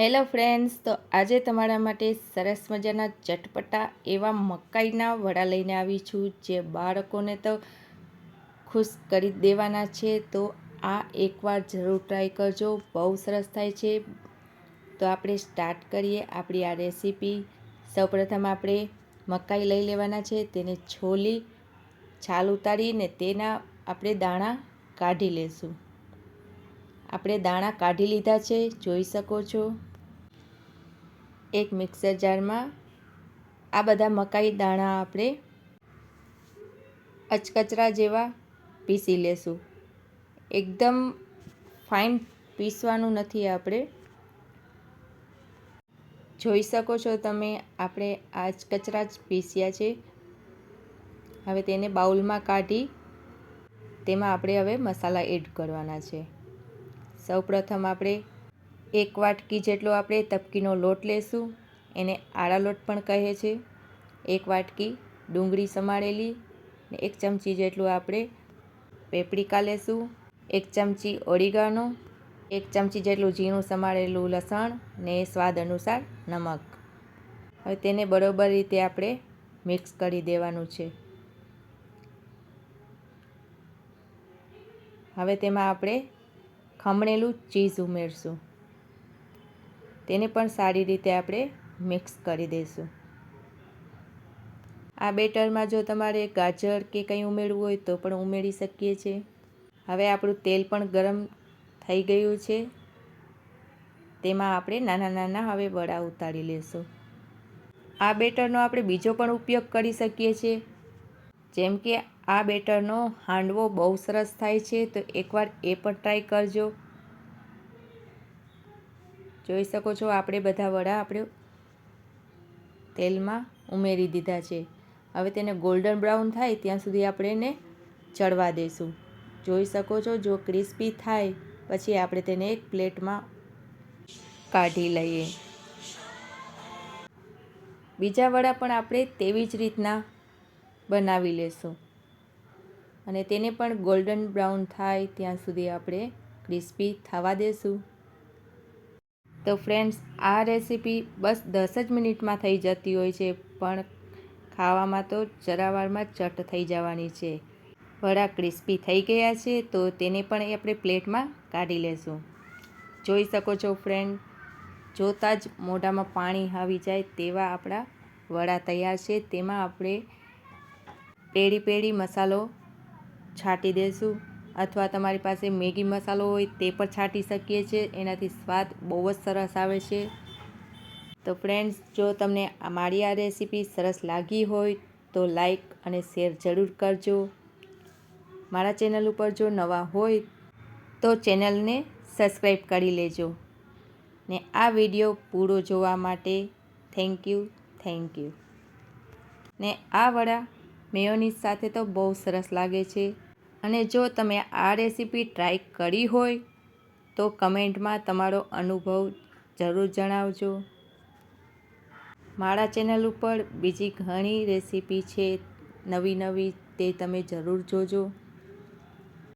Hello friends, તો આજે તમારા માટે સરસ મજાના ચટપટા એવા મકાઈના વડા લઈને આવી છું, જે બાળકોને તો ખુશ કરી દેવાના છે. તો આ એકવાર જરૂર ટ્રાય કરજો, બહુ સરસ થાય છે. તો આપણે સ્ટાર્ટ કરીએ આપણી આ રેસીપી. સૌપ્રથમ આપણે મકાઈ લઈ લેવાના છે, તેને છોલી છાલ ઉતારીને તેના આપણે દાણા કાઢી લેશું. આપણે દાણા કાઢી લીધા છે, જોઈ શકો છો. એક મિક્સર જારમાં આ બધા મકાઈ દાણા આપણે અચકચરા જેવા પીસી લેશું. એકદમ ફાઇન પીસવાનું નથી. આપણે જોઈ શકો છો તમે, આપણે આ અચકચરા જ પીસ્યા છે. હવે તેને બાઉલમાં કાઢી તેમાં આપણે હવે મસાલા એડ કરવાના છે. સૌપ્રથમ આપણે 1 વાટકી જેટલો આપણે તપકીનો લોટ લેશું, એને આડા લોટ પણ કહે છે. 1 વાટકી ડુંગળી સમારેલી, 1 ચમચી જેટલું આપણે પેપ્રિકા લેશું, 1 ચમચી ઓરિગાનો, 1 ચમચી જેટલું ઝીણું સમારેલું લસણ ને સ્વાદ અનુસાર નમક. હવે તેને બરોબર રીતે આપણે મિક્સ કરી દેવાનું છે. હવે તેમાં આપણે ખમણેલું ચીઝ ઉમેરશું, તેને પણ સારી રીતે આપણે મિક્સ કરી દઈશું. આ બેટરમાં જો તમારે ગાજર કે કંઈ ઉમેરવું હોય તો પણ ઉમેરી શકીએ છીએ. હવે આપણું તેલ પણ ગરમ થઈ ગયું છે, તેમાં આપણે નાના નાના હવે વડા ઉતારી લેશું. આ બેટરનો આપણે બીજો પણ ઉપયોગ કરી શકીએ છીએ, જેમ કે આ બેટરનો હાંડવો બહુ સરસ થાય છે. તો એકવાર એ પણ ટ્રાય કરજો. જોઈ શકો છો, આપણે બધા વડા આપણે તેલમાં ઉમેરી દીધા છે. હવે તેને ગોલ્ડન બ્રાઉન થાય ત્યાં સુધી આપણે એને ચડવા દઈશું. જોઈ શકો છો, જો ક્રિસ્પી થાય પછી આપણે તેને એક પ્લેટમાં કાઢી લઈએ. બીજા વડા પણ આપણે તેવી જ રીતના બનાવી લેશું અને તેને પણ ગોલ્ડન બ્રાઉન થાય ત્યાં સુધી આપણે ક્રિસ્પી થવા દેશું. તો ફ્રેન્ડ્સ, આ રેસીપી બસ 10 જ મિનિટમાં થઈ જતી હોય છે, પણ ખાવામાં તો જરાવારમાં ચટ થઈ જવાની છે. વડા ક્રિસ્પી થઈ ગયા છે, તો તેને પણ આપણે પ્લેટમાં કાઢી લેશું. જોઈ શકો છો ફ્રેન્ડ, જોતાં જ મોઢામાં પાણી આવી જાય તેવા આપણા વડા તૈયાર છે. તેમાં આપણે પેરી પેરી મસાલો છાંટી દઈશું, અથવા તમારી પાસે મેગી મસાલો હોય તે પણ છાંટી શકીએ છીએ. એનાથી સ્વાદ બહુ જ સરસ આવે છે. તો ફ્રેન્ડ્સ, જો તમને મારી આ રેસીપી સરસ લાગી હોય તો લાઈક અને શેર જરૂર કરજો. મારા ચેનલ ઉપર જો નવા હોય તો ચેનલને સબસ્ક્રાઈબ કરી લેજો. ને આ વિડીયો પૂરો જોવા માટે થેન્ક યુ. ને આ વડા મેયોનીઝ સાથે તો બહુ સરસ લાગે છે. અને જો તમે આ રેસીપી ટ્રાય કરી હોય તો કમેન્ટમાં તમારો અનુભવ જરૂર જણાવજો. મારા ચેનલ ઉપર બીજી ઘણી રેસીપી છે નવી નવી, તે તમે જરૂર જોજો.